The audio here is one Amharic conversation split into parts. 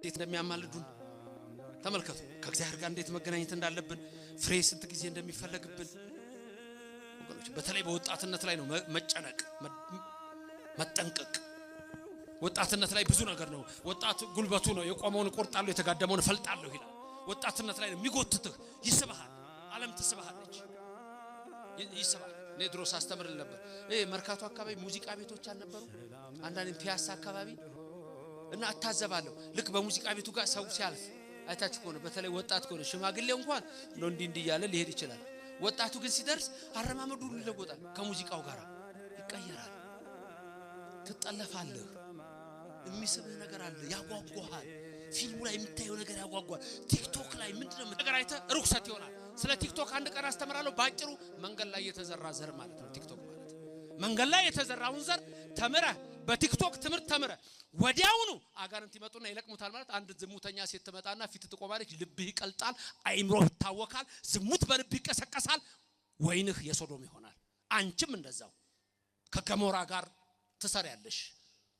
እንዴት እንደሚያማልዱን ተመልከቱ። ከእግዚአብሔር ጋር እንዴት መገናኘት እንዳለብን ፍሬ ስንት ጊዜ እንደሚፈለግብን ወገኖች፣ በተለይ በወጣትነት ላይ ነው መጨነቅ መጠንቀቅ። ወጣትነት ላይ ብዙ ነገር ነው። ወጣት ጉልበቱ ነው። የቆመውን ቆርጣለሁ የተጋደመውን ፈልጣለሁ ይላል። ወጣትነት ላይ ነው የሚጎትትህ፣ ይስብሃል። ዓለም ትስብሃለች፣ ይስብሃል። እኔ ድሮ ሳስተምርል ነበር መርካቶ አካባቢ ሙዚቃ ቤቶች አልነበሩ? አንዳንድ ፒያሳ አካባቢ እና አታዘባለሁ። ልክ በሙዚቃ ቤቱ ጋር ሰው ሲያልፍ አይታችሁ ከሆነ በተለይ ወጣት ከሆነ ሽማግሌው እንኳን ነው እንዲህ እያለ ሊሄድ ይችላል። ወጣቱ ግን ሲደርስ አረማመዱ ሁሉ ይለወጣል፣ ከሙዚቃው ጋር ይቀየራል። ትጠለፋለህ። የሚስብህ ነገር አለ፣ ያጓጓሃል። ፊልሙ ላይ የምታየው ነገር ያጓጓል። ቲክቶክ ላይ ምንድነው ነገር አይተ ሩክሰት ይሆናል። ስለ ቲክቶክ አንድ ቀን አስተምራለሁ ባጭሩ። መንገድ ላይ የተዘራ ዘር ማለት ነው ቲክቶክ ማለት። መንገድ ላይ የተዘራውን ዘር ተምረህ በቲክቶክ ትምህርት ተምረህ ወዲያውኑ አጋንንት ይመጡና ይለቅሙታል ማለት። አንድ ዝሙተኛ ሴት ትመጣና ፊት ትቆማለች፣ ልብህ ይቀልጣል፣ አይምሮህ ይታወካል፣ ዝሙት በልብህ ይቀሰቀሳል፣ ወይንህ የሶዶም ይሆናል። አንቺም እንደዛው ከገሞራ ጋር ትሰሪያለሽ፣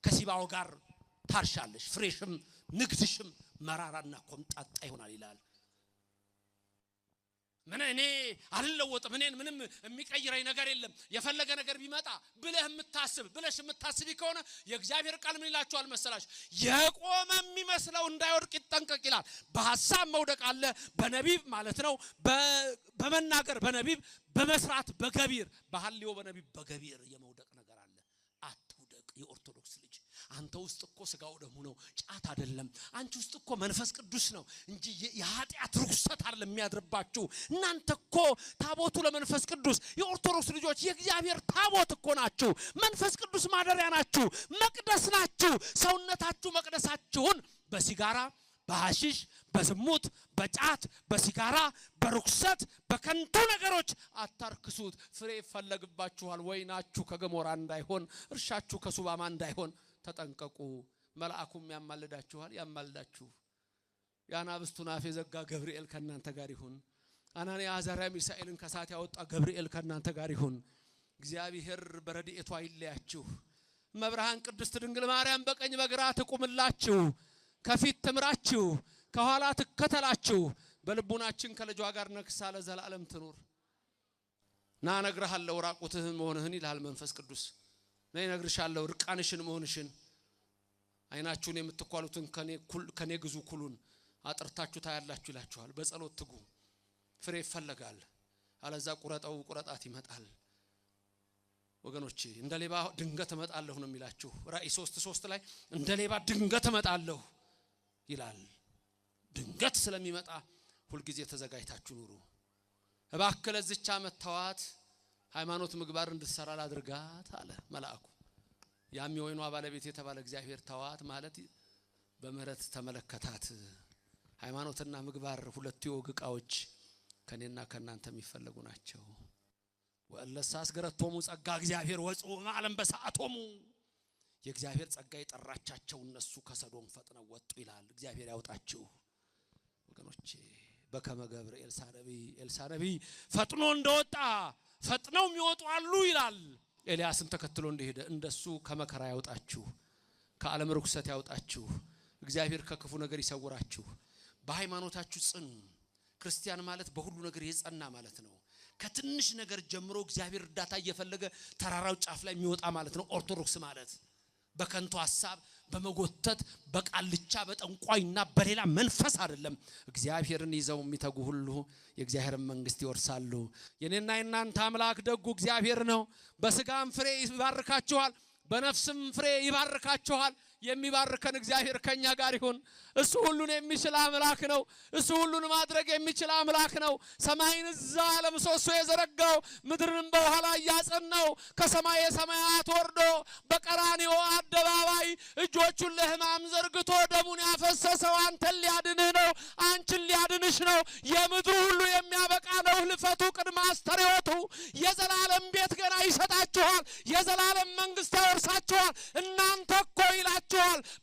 ከሲባው ጋር ታርሻለሽ፣ ፍሬሽም ንግድሽም መራራና ኮምጣጣ ይሆናል ይላል። ምን እኔ አልለወጥም፣ እኔን ምንም የሚቀይረኝ ነገር የለም፣ የፈለገ ነገር ቢመጣ ብለህ የምታስቢ ከሆነ የእግዚአብሔር ቃል ምን ይላችኋል መሰላችሁ? የቆመ የሚመስለው እንዳይወድቅ ይጠንቀቅ ይላል። በሐሳብ መውደቅ አለ፣ በነቢብ ማለት ነው፣ በመናገር በነቢብ፣ በመስራት በገቢር፣ በሐልዮ በነቢብ በገቢር የመውደቅ ነገር አለ። አትውደቅ የኦርቶዶክስ ልጅ። አንተ ውስጥ እኮ ስጋው ደሙ ነው፣ ጫት አይደለም። አንቺ ውስጥ እኮ መንፈስ ቅዱስ ነው እንጂ የኃጢአት ርኩሰት አይደለም የሚያድርባችሁ። እናንተ እኮ ታቦቱ ለመንፈስ ቅዱስ፣ የኦርቶዶክስ ልጆች የእግዚአብሔር ታቦት እኮ ናችሁ። መንፈስ ቅዱስ ማደሪያ ናችሁ፣ መቅደስ ናችሁ። ሰውነታችሁ መቅደሳችሁን በሲጋራ በሐሺሽ በዝሙት በጫት በሲጋራ በርኩሰት በከንቱ ነገሮች አታርክሱት። ፍሬ ይፈለግባችኋል። ወይናችሁ ከገሞራ እንዳይሆን፣ እርሻችሁ ከሱባማ እንዳይሆን ተጠንቀቁ። መልአኩም ያማልዳችኋል፣ ያማልዳችሁ። የአናብስቱን አፍ የዘጋ ገብርኤል ከእናንተ ጋር ይሁን። አናንያ አዛርያ ሚሳኤልን ከእሳት ያወጣ ገብርኤል ከእናንተ ጋር ይሁን። እግዚአብሔር በረድኤቱ አይለያችሁ። መብርሃን ቅድስት ድንግል ማርያም በቀኝ በግራ ትቁምላችሁ፣ ከፊት ትምራችሁ፣ ከኋላ ትከተላችሁ። በልቡናችን ከልጇ ጋር ነግሳ ለዘላለም ትኑር። ና እነግርሃለሁ ራቁትህን መሆንህን ይላል መንፈስ ቅዱስ። ና እነግርሻለሁ ርቃንሽን መሆንሽን። አይናችሁን የምትኳሉትን ከኔ ግዙ ኩሉን አጥርታችሁ ታያላችሁ ይላችኋል። በጸሎት ትጉ። ፍሬ ይፈለጋል። አለዛ ቁረጣው ቁረጣት ይመጣል። ወገኖቼ እንደ ሌባ ድንገት እመጣለሁ ነው የሚላችሁ ራእይ 3:3 ላይ እንደ ሌባ ድንገት እመጣለሁ ይላል። ድንገት ስለሚመጣ ሁሉ ጊዜ ተዘጋጅታችሁ ኑሩ። እባክህ ለዚች ዓመት ተዋት፣ ሃይማኖት ምግባር እንድትሰራ ላድርጋት አለ መልአኩ። ያም የወይኗ ባለቤት የተባለ እግዚአብሔር ተዋት ማለት በምህረት ተመለከታት። ሃይማኖትና ምግባር ሁለቱ የወግ ዕቃዎች ከኔና ከናንተ የሚፈልጉ ናቸው። ወለሳ አስገረቶሙ ጸጋ እግዚአብሔር ወጽኡ ማለም በሰዓቶሙ። የእግዚአብሔር ጸጋ የጠራቻቸው እነሱ ከሰዶም ፈጥነው ወጡ ይላል። እግዚአብሔር ያውጣችሁ ወገኖቼ። በከመ ገብረ ኤልሳ ነቢይ ፈጥኖ እንደወጣ ፈጥነው የሚወጡ አሉ ይላል። ኤልያስን ተከትሎ እንደሄደ እንደሱ ከመከራ ያውጣችሁ፣ ከዓለም ርኩሰት ያውጣችሁ። እግዚአብሔር ከክፉ ነገር ይሰውራችሁ። በሃይማኖታችሁ ጽኑ። ክርስቲያን ማለት በሁሉ ነገር የጸና ማለት ነው። ከትንሽ ነገር ጀምሮ እግዚአብሔር እርዳታ እየፈለገ ተራራው ጫፍ ላይ የሚወጣ ማለት ነው። ኦርቶዶክስ ማለት በከንቱ ሐሳብ በመጎተት በቃልቻ በጠንቋይና በሌላ መንፈስ አይደለም። እግዚአብሔርን ይዘው የሚተጉ ሁሉ የእግዚአብሔር መንግስት ይወርሳሉ። የኔና የናንተ አምላክ ደጉ እግዚአብሔር ነው። በስጋም ፍሬ ይባርካችኋል፣ በነፍስም ፍሬ ይባርካችኋል። የሚባርከን እግዚአብሔር ከኛ ጋር ይሁን። እሱ ሁሉን የሚችል አምላክ ነው። እሱ ሁሉን ማድረግ የሚችል አምላክ ነው። ሰማይን እዛ ለምሰሶ የዘረጋው ምድርን በውሃ ላይ ያጸናው ከሰማይ ሰማያት ወርዶ በቀራንዮ አደባባይ እጆቹን ለሕማም ዘርግቶ ደሙን ያፈሰሰው አንተን ሊያድንህ ነው፣ አንቺን ሊያድንሽ ነው። የምድሩ ሁሉ የሚያበቃ ነው ህልፈቱ ቅድመ አስተርእዮቱ። የዘላለም ቤት ገና ይሰጣችኋል፣ የዘላለም መንግስት ያወርሳችኋል። እናንተ እኮ ይላችኋል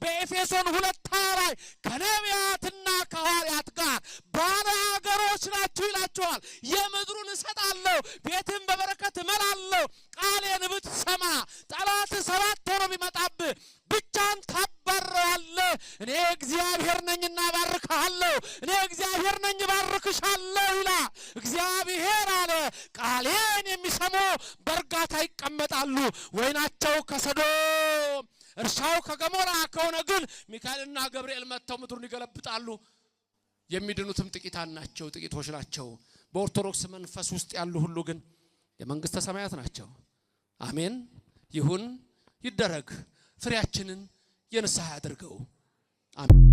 በኤፌሶን 2 ላይ ከነቢያትና ከሐዋርያት ጋር ባለአገሮች ናችሁ ይላችኋል። የምድሩን እሰጣለሁ፣ ቤትን በበረከት እመላለሁ። ቃሌን ብትሰማ ጠላት 7 ሆኖ ቢመጣብህ ብቻን ታባረዋለህ። እኔ እግዚአብሔር ነኝና ባርክሃለሁ፣ እኔ እግዚአብሔር ነኝ ባርክሻለሁ ይላል እግዚአብሔር አለ። ቃሌን የሚሰሙ በእርጋታ ይቀመጣሉ። ወይናቸው ከሰዶም እርሻው ከገሞራ ከሆነ ግን ሚካኤልና ገብርኤል መጥተው ምድሩን ይገለብጣሉ። የሚድኑትም ጥቂቶች ናቸው። በኦርቶዶክስ መንፈስ ውስጥ ያሉ ሁሉ ግን የመንግስተ ሰማያት ናቸው። አሜን። ይሁን ይደረግ። ፍሬያችንን የንስሐ ያድርገው። አሜን።